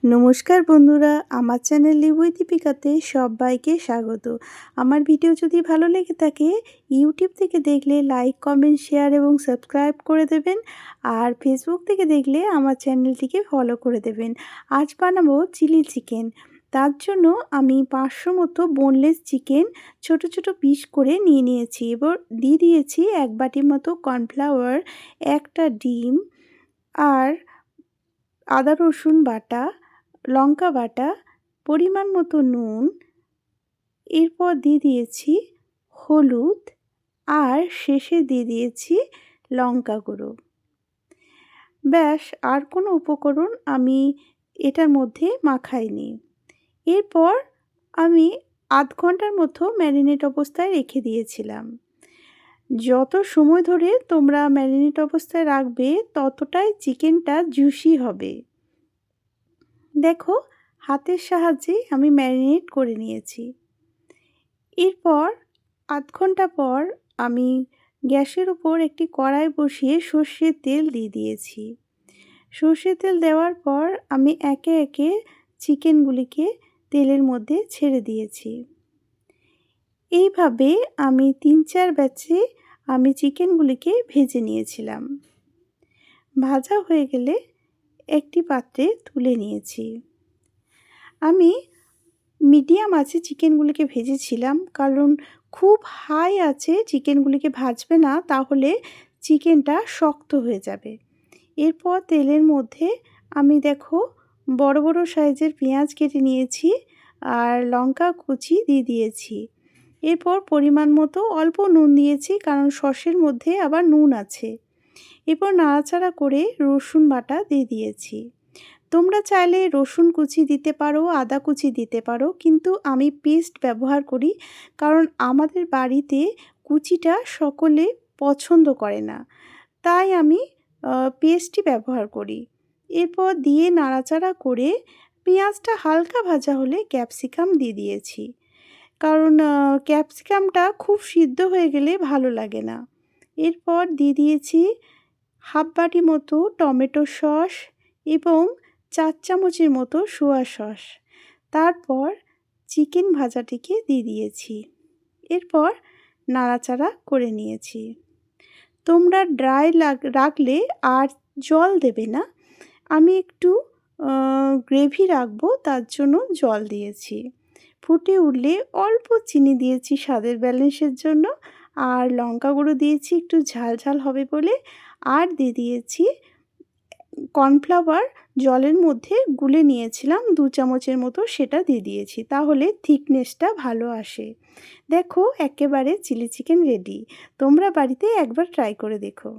নমস্কার বন্ধুরা, আমার চ্যানেল লিভ উইথ দীপিকাতে সবাইকে স্বাগত। আমার ভিডিও যদি ভালো লেগে থাকে ইউটিউব থেকে দেখলে লাইক, কমেন্ট, শেয়ার এবং সাবস্ক্রাইব করে দেবেন। আর ফেসবুক থেকে দেখলে আমার চ্যানেলটিকে ফলো করে দেবেন। আজ বানাবো চিলি চিকেন। তার জন্য আমি 500 মতো বোনলেস চিকেন ছোট ছোট পিস করে নিয়ে নিয়েছি। এবার দিয়ে দিয়েছি 1 বাটি মতো কর্নফ্লাওয়ার, একটা ডিম আর আদা রসুন বাটা, লঙ্কা বাটা, পরিমাণ মতো নুন, এরপর দিয়ে দিয়েছি হলুদ আর শেষে দিয়ে দিয়েছি লঙ্কা গুঁড়ো। ব্যাস, আর কোনো উপকরণ আমি এটার মধ্যে মাখাইনি। এরপর আমি আধ ঘন্টার মতো ম্যারিনেট অবস্থায় রেখে দিয়েছিলাম। যত সময় ধরে তোমরা ম্যারিনেট অবস্থায় রাখবে ততটাই চিকেনটা জুসি হবে। দেখো, হাতের সাহায্যে আমি ম্যারিনেট করে নিয়েছি। এরপর আধ ঘন্টা পর আমি গ্যাসের উপর একটি কড়াই বসিয়ে সর্ষের তেল দিয়ে দিয়েছি। সর্ষের তেল দেওয়ার পর আমি একে একে চিকেনগুলিকে তেলের মধ্যে ছেড়ে দিয়েছি। এইভাবে আমি 3-4 ব্যাচে আমি চিকেনগুলিকে ভেজে নিয়েছিলাম। ভাজা হয়ে গেলে একটি পাত্রে তুলে নিয়েছি। আমি মিডিয়াম আঁচে চিকেনগুলিকে ভেজেছিলাম, কারণ খুব হাই আঁচে চিকেনগুলিকে ভাজবে না, তাহলে চিকেনটা শক্ত হয়ে যাবে। এরপর তেলের মধ্যে আমি দেখো বড় বড় সাইজের পেঁয়াজ কেটে নিয়েছি আর লঙ্কা কুচি দিয়ে দিয়েছি। এরপর পরিমাণ মতো অল্প নুন দিয়েছি, কারণ সসের মধ্যে আবার নুন আছে। এরপর নাড়াচাড়া করে রসুন বাটা দিয়ে দিয়েছি। তোমরা চাইলে রসুন কুচি দিতে পারো, আদা কুচি দিতে পারো, কিন্তু আমি পেস্ট ব্যবহার করি, কারণ আমাদের বাড়িতে কুচিটা সকলে পছন্দ করে না, তাই আমি পেস্টই ব্যবহার করি। এরপর দিয়ে নাড়াচাড়া করে পেঁয়াজটা হালকা ভাজা হলে ক্যাপসিকাম দিয়ে দিয়েছি, কারণ ক্যাপসিকামটা খুব সিদ্ধ হয়ে গেলে ভালো লাগে না। এরপর দিয়ে দিয়েছি হাফ বাটি মতো টমেটো সস এবং 4 চামচের মতো সোয়া সস। তারপর চিকেন ভাজাটিকে দিয়ে দিয়েছি। এরপর নাড়াচাড়া করে নিয়েছি। তোমরা ড্রাই রাখলে আর জল দেবে না, আমি একটু গ্রেভি রাখবো, তার জন্য জল দিয়েছি। ফুটে উঠলে অল্প চিনি দিয়েছি স্বাদের ব্যালেন্সের জন্য, আর লঙ্কা গুঁড়ো দিয়েছি একটু ঝাল ঝাল হবে বলে, আর দিয়ে দিয়েছি কর্নফ্লাওয়ার জলের মধ্যে গুলে নিয়েছিলাম 2 চামচের মতো, সেটা দিয়ে দিয়েছি, তাহলে থিকনেসটা ভালো আসে। দেখো, একেবারে চিলি চিকেন রেডি। তোমরা বাড়িতে একবার ট্রাই করে দেখো।